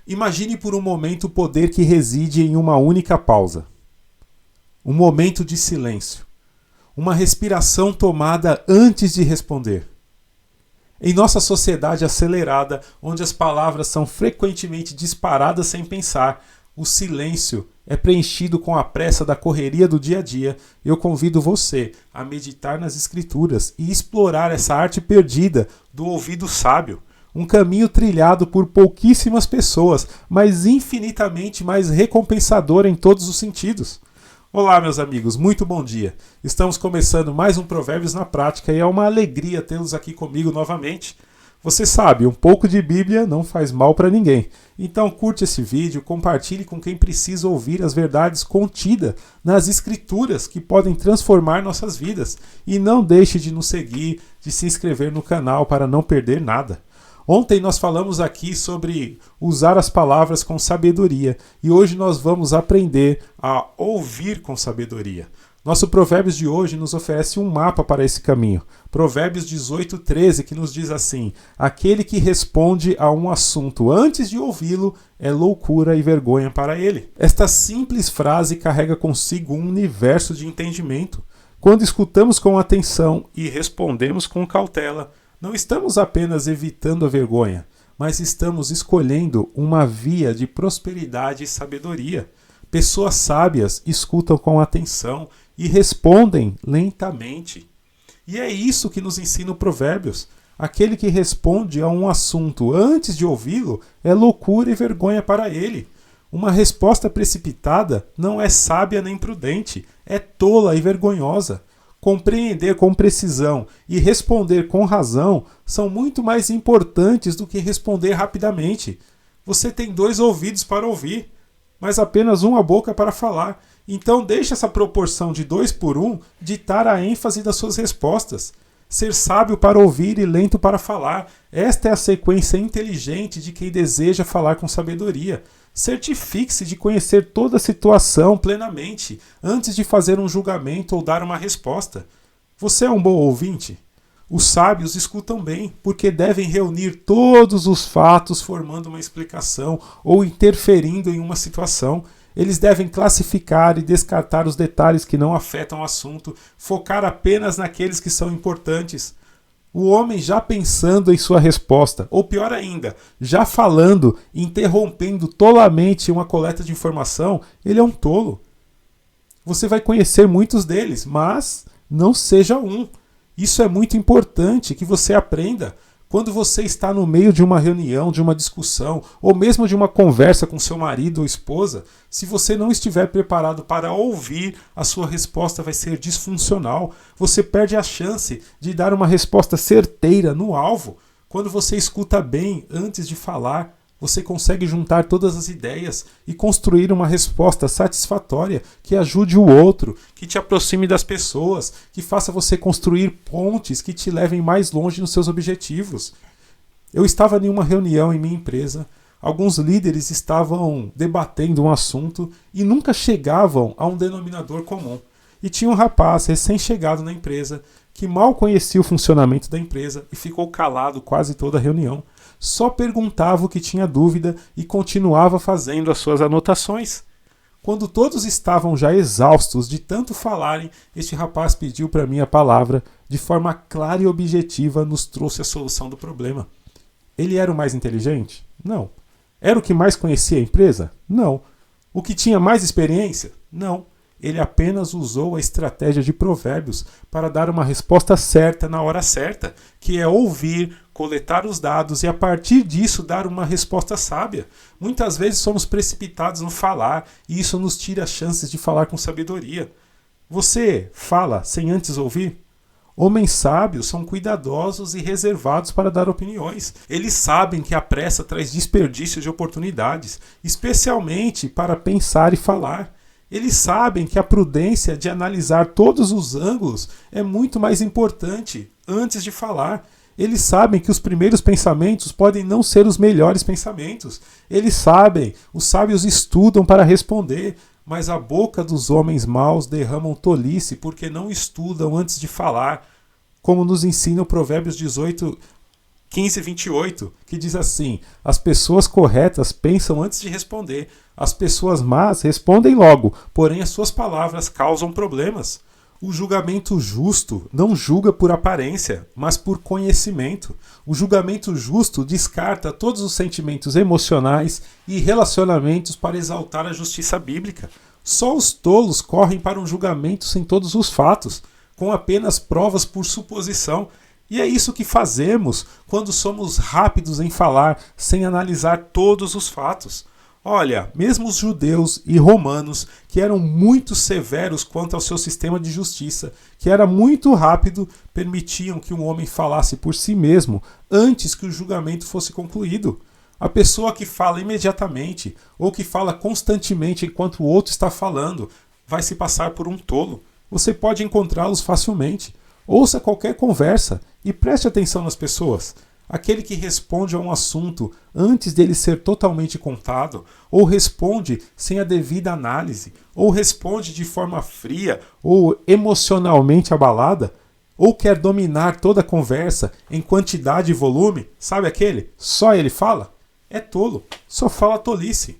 Imagine por um momento o poder que reside em uma única pausa. Um momento de silêncio. Uma respiração tomada antes de responder. Em nossa sociedade acelerada, onde as palavras são frequentemente disparadas sem pensar, o silêncio é preenchido com a pressa da correria do dia a dia. Eu convido você a meditar nas Escrituras e explorar essa arte perdida do ouvido sábio. Um caminho trilhado por pouquíssimas pessoas, mas infinitamente mais recompensador em todos os sentidos. Olá, meus amigos, muito bom dia. Estamos começando mais um Provérbios na Prática e é uma alegria tê-los aqui comigo novamente. Você sabe, um pouco de Bíblia não faz mal para ninguém. Então curte esse vídeo, compartilhe com quem precisa ouvir as verdades contidas nas Escrituras que podem transformar nossas vidas. E não deixe de nos seguir, de se inscrever no canal para não perder nada. Ontem nós falamos aqui sobre usar as palavras com sabedoria e hoje nós vamos aprender a ouvir com sabedoria. Nosso Provérbios de hoje nos oferece um mapa para esse caminho. Provérbios 18:13, que nos diz assim: aquele que responde a um assunto antes de ouvi-lo é loucura e vergonha para ele. Esta simples frase carrega consigo um universo de entendimento. Quando escutamos com atenção e respondemos com cautela, não estamos apenas evitando a vergonha, mas estamos escolhendo uma via de prosperidade e sabedoria. Pessoas sábias escutam com atenção e respondem lentamente. E é isso que nos ensina o Provérbios. Aquele que responde a um assunto antes de ouvi-lo é loucura e vergonha para ele. Uma resposta precipitada não é sábia nem prudente, é tola e vergonhosa. Compreender com precisão e responder com razão são muito mais importantes do que responder rapidamente. Você tem 2 ouvidos para ouvir, mas apenas uma boca para falar. Então deixe essa proporção de 2 por 1 ditar a ênfase das suas respostas. Ser sábio para ouvir e lento para falar. Esta é a sequência inteligente de quem deseja falar com sabedoria. Certifique-se de conhecer toda a situação plenamente antes de fazer um julgamento ou dar uma resposta. Você é um bom ouvinte? Os sábios escutam bem, porque devem reunir todos os fatos formando uma explicação ou interferindo em uma situação. Eles devem classificar e descartar os detalhes que não afetam o assunto, focar apenas naqueles que são importantes. O homem já pensando em sua resposta, ou pior ainda, já falando, interrompendo tolamente uma coleta de informação, ele é um tolo. Você vai conhecer muitos deles, mas não seja um. Isso é muito importante que você aprenda. Quando você está no meio de uma reunião, de uma discussão, ou mesmo de uma conversa com seu marido ou esposa, se você não estiver preparado para ouvir, a sua resposta vai ser disfuncional. Você perde a chance de dar uma resposta certeira no alvo. Quando você escuta bem antes de falar, você consegue juntar todas as ideias e construir uma resposta satisfatória que ajude o outro, que te aproxime das pessoas, que faça você construir pontes que te levem mais longe nos seus objetivos. Eu estava em uma reunião em minha empresa, alguns líderes estavam debatendo um assunto e nunca chegavam a um denominador comum. E tinha um rapaz recém-chegado na empresa que mal conhecia o funcionamento da empresa e ficou calado quase toda a reunião. Só perguntava o que tinha dúvida e continuava fazendo as suas anotações. Quando todos estavam já exaustos de tanto falarem, este rapaz pediu para mim a palavra, de forma clara e objetiva nos trouxe a solução do problema. Ele era o mais inteligente? Não. Era o que mais conhecia a empresa? Não. O que tinha mais experiência? Não. Ele apenas usou a estratégia de Provérbios para dar uma resposta certa na hora certa, que é ouvir, coletar os dados e a partir disso dar uma resposta sábia. Muitas vezes somos precipitados no falar e isso nos tira as chances de falar com sabedoria. Você fala sem antes ouvir? Homens sábios são cuidadosos e reservados para dar opiniões. Eles sabem que a pressa traz desperdício de oportunidades, especialmente para pensar e falar. Eles sabem que a prudência de analisar todos os ângulos é muito mais importante antes de falar. Eles sabem que os primeiros pensamentos podem não ser os melhores pensamentos. Eles sabem, os sábios estudam para responder, mas a boca dos homens maus derramam tolice porque não estudam antes de falar, como nos ensina o Provérbios 18, 15:28, que diz assim: as pessoas corretas pensam antes de responder, as pessoas más respondem logo, porém as suas palavras causam problemas. O julgamento justo não julga por aparência, mas por conhecimento. O julgamento justo descarta todos os sentimentos emocionais e relacionamentos para exaltar a justiça bíblica. Só os tolos correm para um julgamento sem todos os fatos, com apenas provas por suposição. E é isso que fazemos quando somos rápidos em falar sem analisar todos os fatos. Olha, mesmo os judeus e romanos, que eram muito severos quanto ao seu sistema de justiça, que era muito rápido, permitiam que um homem falasse por si mesmo antes que o julgamento fosse concluído. A pessoa que fala imediatamente ou que fala constantemente enquanto o outro está falando vai se passar por um tolo. Você pode encontrá-los facilmente. Ouça qualquer conversa e preste atenção nas pessoas. Aquele que responde a um assunto antes dele ser totalmente contado, ou responde sem a devida análise, ou responde de forma fria ou emocionalmente abalada, ou quer dominar toda a conversa em quantidade e volume, sabe aquele? Só ele fala? É tolo, só fala tolice.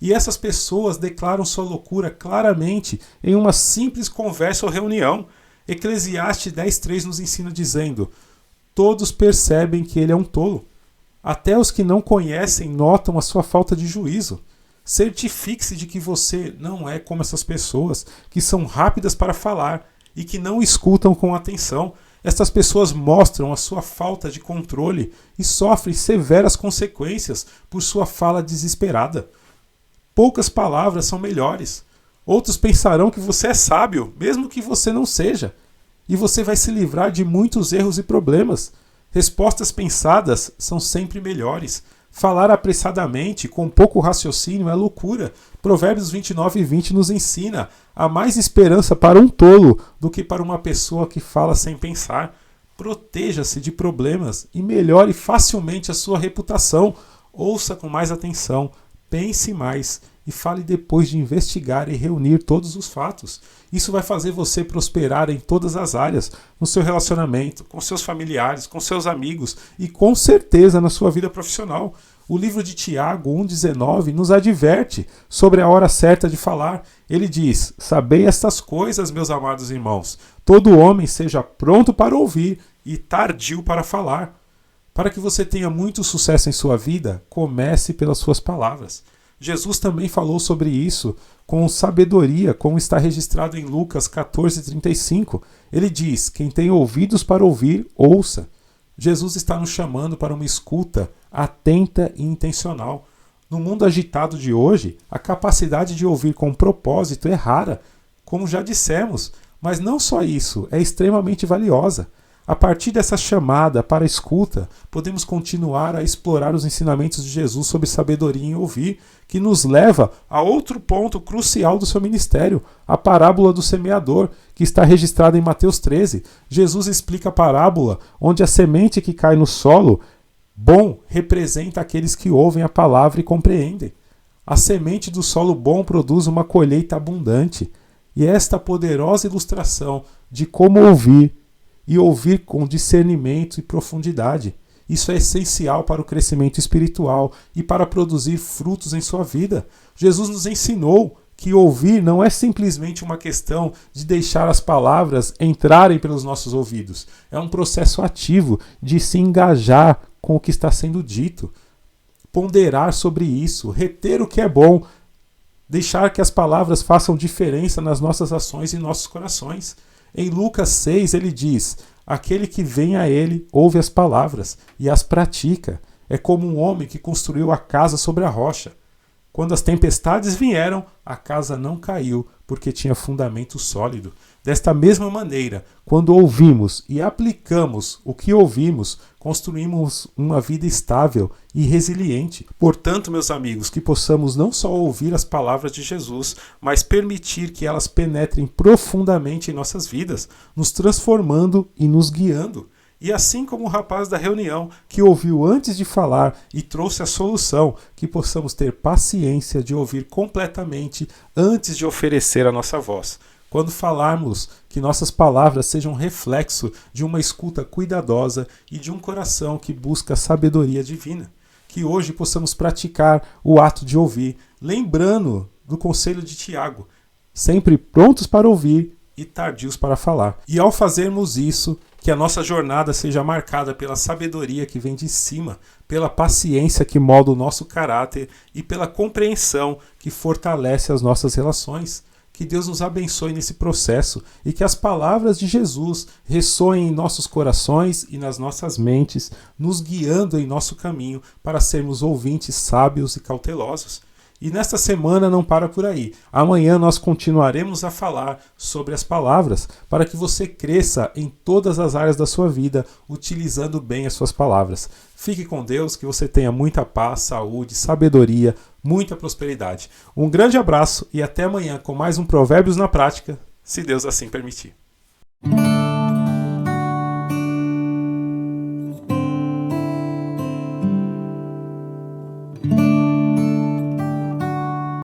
E essas pessoas declaram sua loucura claramente em uma simples conversa ou reunião. Eclesiastes 10:3 nos ensina dizendo: todos percebem que ele é um tolo. Até os que não conhecem notam a sua falta de juízo. Certifique-se de que você não é como essas pessoas que são rápidas para falar e que não escutam com atenção. Estas pessoas mostram a sua falta de controle e sofrem severas consequências por sua fala desesperada. Poucas palavras são melhores. Outros pensarão que você é sábio, mesmo que você não seja. E você vai se livrar de muitos erros e problemas. Respostas pensadas são sempre melhores. Falar apressadamente, com pouco raciocínio, é loucura. Provérbios 29:20 nos ensina: há mais esperança para um tolo do que para uma pessoa que fala sem pensar. Proteja-se de problemas e melhore facilmente a sua reputação. Ouça com mais atenção, pense mais e fale depois de investigar e reunir todos os fatos. Isso vai fazer você prosperar em todas as áreas, no seu relacionamento, com seus familiares, com seus amigos e com certeza na sua vida profissional. O livro de Tiago 1,19 nos adverte sobre a hora certa de falar. Ele diz: sabei estas coisas, meus amados irmãos, todo homem seja pronto para ouvir e tardio para falar. Para que você tenha muito sucesso em sua vida, comece pelas suas palavras. Jesus também falou sobre isso com sabedoria, como está registrado em Lucas 14:35. Ele diz: quem tem ouvidos para ouvir, ouça. Jesus está nos chamando para uma escuta atenta e intencional. No mundo agitado de hoje, a capacidade de ouvir com propósito é rara, como já dissemos, mas não só isso, é extremamente valiosa. A partir dessa chamada para a escuta, podemos continuar a explorar os ensinamentos de Jesus sobre sabedoria em ouvir, que nos leva a outro ponto crucial do seu ministério, a parábola do semeador, que está registrada em Mateus 13. Jesus explica a parábola onde a semente que cai no solo bom representa aqueles que ouvem a palavra e compreendem. A semente do solo bom produz uma colheita abundante. E esta poderosa ilustração de como ouvir, e ouvir com discernimento e profundidade. Isso é essencial para o crescimento espiritual e para produzir frutos em sua vida. Jesus nos ensinou que ouvir não é simplesmente uma questão de deixar as palavras entrarem pelos nossos ouvidos. É um processo ativo de se engajar com o que está sendo dito, ponderar sobre isso, reter o que é bom, deixar que as palavras façam diferença nas nossas ações e nossos corações. Em Lucas 6 ele diz: aquele que vem a ele ouve as palavras e as pratica. É como um homem que construiu a casa sobre a rocha. Quando as tempestades vieram, a casa não caiu, porque tinha fundamento sólido. Desta mesma maneira, quando ouvimos e aplicamos o que ouvimos, construímos uma vida estável e resiliente. Portanto, meus amigos, que possamos não só ouvir as palavras de Jesus, mas permitir que elas penetrem profundamente em nossas vidas, nos transformando e nos guiando. E assim como o rapaz da reunião, que ouviu antes de falar e trouxe a solução, que possamos ter paciência de ouvir completamente antes de oferecer a nossa voz. quando falarmos, que nossas palavras sejam reflexo de uma escuta cuidadosa e de um coração que busca a sabedoria divina. Que hoje possamos praticar o ato de ouvir, lembrando do conselho de Tiago, sempre prontos para ouvir e tardios para falar. E ao fazermos isso, que a nossa jornada seja marcada pela sabedoria que vem de cima, pela paciência que molda o nosso caráter e pela compreensão que fortalece as nossas relações. Que Deus nos abençoe nesse processo e que as palavras de Jesus ressoem em nossos corações e nas nossas mentes, nos guiando em nosso caminho para sermos ouvintes sábios e cautelosos. E nesta semana não para por aí. Amanhã nós continuaremos a falar sobre as palavras para que você cresça em todas as áreas da sua vida utilizando bem as suas palavras. Fique com Deus, que você tenha muita paz, saúde, sabedoria, muita prosperidade. Um grande abraço e até amanhã com mais um Provérbios na Prática, se Deus assim permitir.